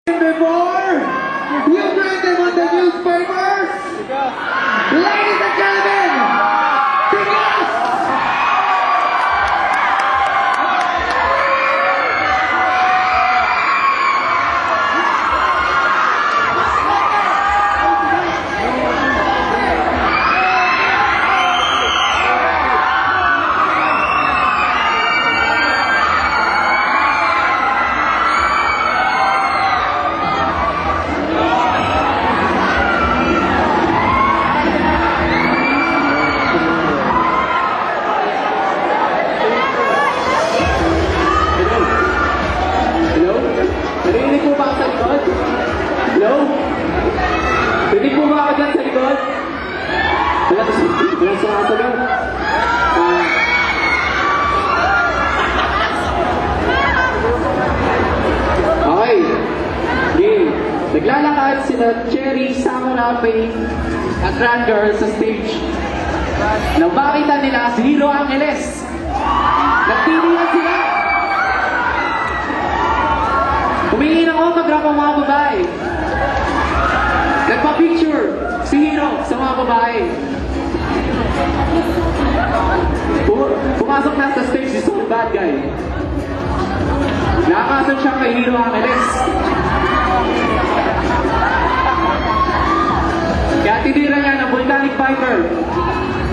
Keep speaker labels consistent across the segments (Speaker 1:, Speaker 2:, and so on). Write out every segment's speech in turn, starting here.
Speaker 1: Before you read them on the newspapers, ladies and gentlemen, Bigas!
Speaker 2: Naglalakad sila Cherry, Samara, Faye at Ranger sa stage. Nang makita nila si Hero Angeles, nagtinilan sila. Humingi ng autograph ang mga babae. Nagpa-picture si Hero sa mga babae. Pumasok na sa stage si Soul Bad Guy. Nakakasan siya kay Hero Angeles. Kaya tinira niya ng volcanic fighter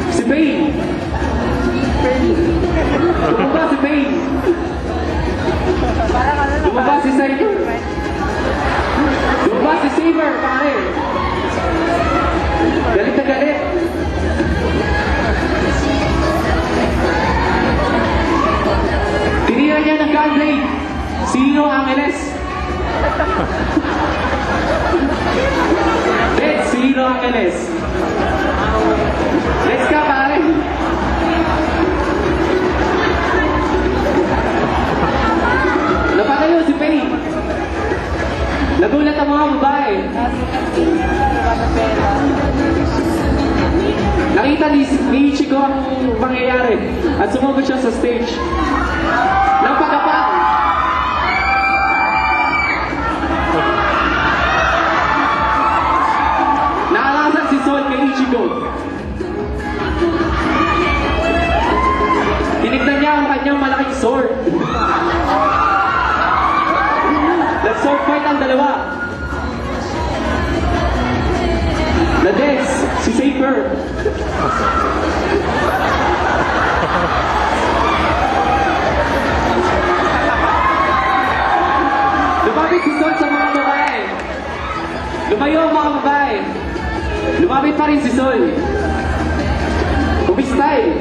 Speaker 2: si Pain. Lumaba si Pain. Lumaba si Saber. Lumaba si Saber, pare. Galit na galit. Tinira niya ng gunblade si Hero Angeles. Let's see Hero Angeles. Let's ka, pare. Napatayo si Faye. Nagulat ang mga babae. Nakita ni Ichigo ang pangyayari at sumugod siya sa stage. Nang pagkapang. Naalasan si Sol kay Ichigo. Tinignan niya ang kanyang malaking sword. Nag-sword fight ang dalawa. Na-dex si Saber. Lumapit si Sol sa mga babae. Lumayo ang mga babae. Lumapit pa rin si Sol. Umistay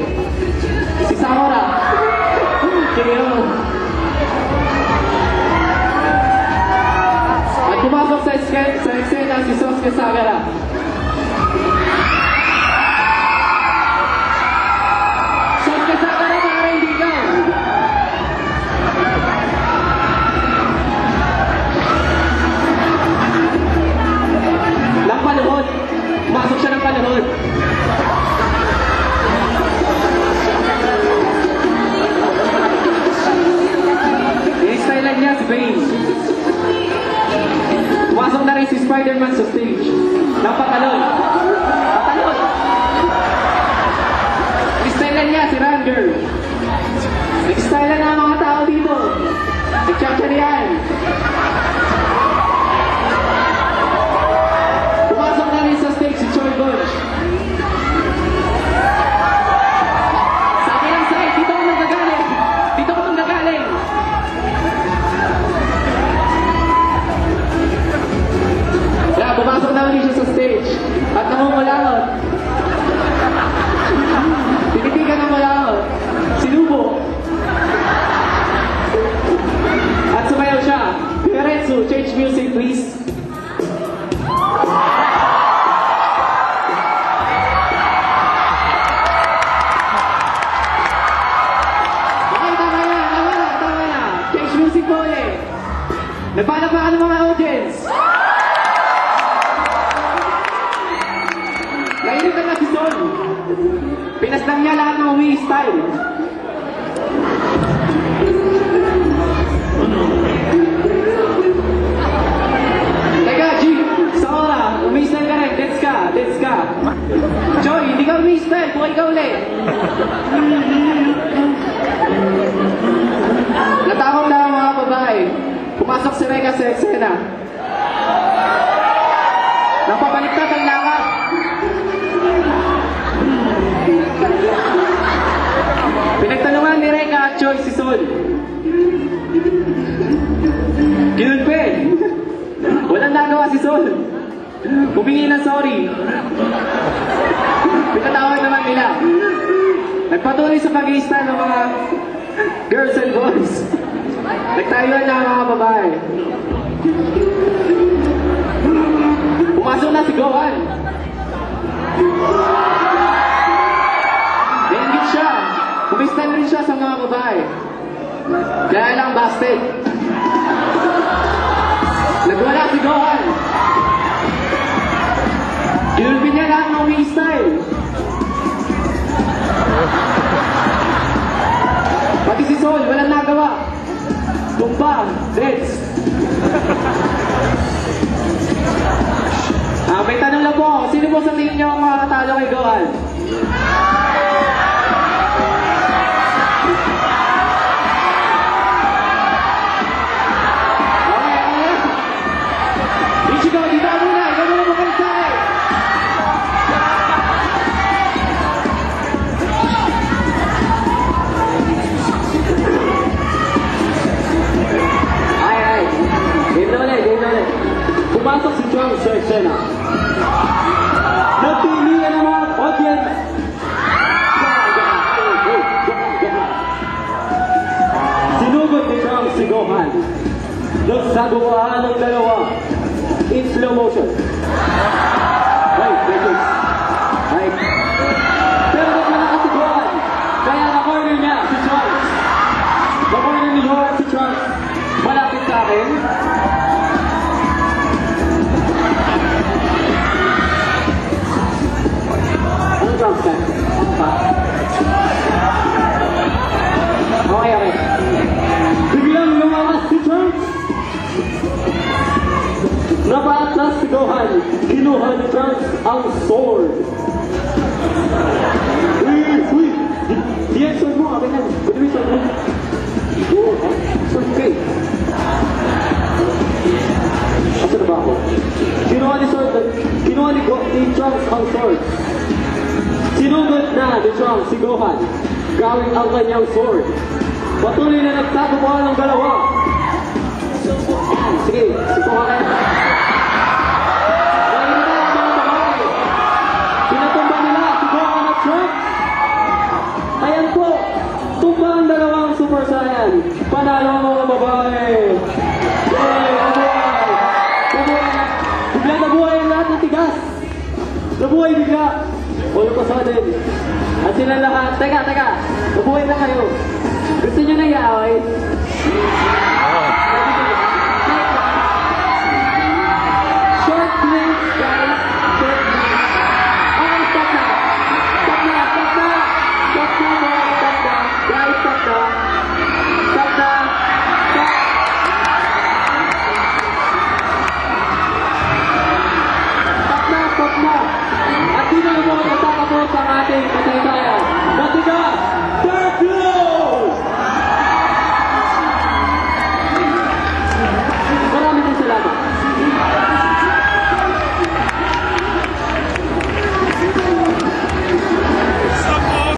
Speaker 2: si Samara. Kaya at pumasok sa eksena si Sosuke Sagara. Sosuke Sagara, para hindi ka. Lang panuhod. Pumasok siya ng panuhod. I-stylan niya si Bane. Pumasok na rin si Spider-Man sa stage. Napatalon. Patalon. I-stylan niya si Ranger. Nag-stylan na ang mga tao dito. Nag-check-check-yan. Pumasok na rin sa stage si Choi Bunch. Sa akin side, dito ko nagagaling. Dito ko nagagaling. Kaya pumasok na rin siya sa stage at namumulahot. Tinitigan ng mulahot. Sinubo. At sumayaw siya. Peretsu, change music please. Okay, tama na. Change music po ulit. Nagpanapakan ng mga audience. Nainitan na si Sol. Pinaslang niya lahat ng Wii style. Natakot na ang mga babae. Pumasok si Reka sa eksena. Napabaliktad ang lakad. Pinagtanungan ni Reka at Choi si Sol. Kinulpin. Walang nagawa si Sol. Humingi ng sorry. Pinatawag naman nila. Nagpatuloy sa pag-i-stand ng mga girls and boys. Nagtayuan na ang mga babae. Pumasok na si Gohan. Nainggit siya. Pumistan rin siya sa mga babae. Kaya lang busted. Nagwala si Gohan. Kinulpin niya lang ng wing style. Pati si Sol, walang nagawa. Tumba, deads. May tanong lang po. Sino po sa tingin niyo ang makakatalo kay Gohan? Okay. Ichigo, dito ka muna. Ikaw muna magkalisahe. Ay. Game na ulit. Pumasok si Chong sa eksena. Nagpili ang mga audience. Sinugod ni Chong si Gohan. Nagsagawa ng dalawa. In slow motion. Right. Pero nagmalakas si Gohan. Kaya na-corner niya si Chong. Na-corner ni Gohan si Chong. Malapit sa akin. Okay. Biglang lumakas si Trunks. Napaatlas si Gohan. Kinuha ni Trunks ang sword. Uy! Di yan sword mo. Akin yan. Pwede mo yung sword mo. Sword kay. Asa na ba ako? Kinuha ni Trunks ang sword. Sinugod na ni Trunks si Gohan gamit ang kanyang sword. Patuloy na nagtatapuan ng dalawa. Sige, subukan kayo. Dahil na ang mga babae. Pinatumba nila si Gohan at Trunks. Ayan po, tumba ang dalawang Super Saiyan. Panalo ang mga babae. Yay! Nabuhay! Bigla nabuhay ang lahat ng tigas. Nabuhay bigla. Ulo ko sa din. At sila lahat. Teka. Nabuhay na kayo. Gusto nyo na i-away?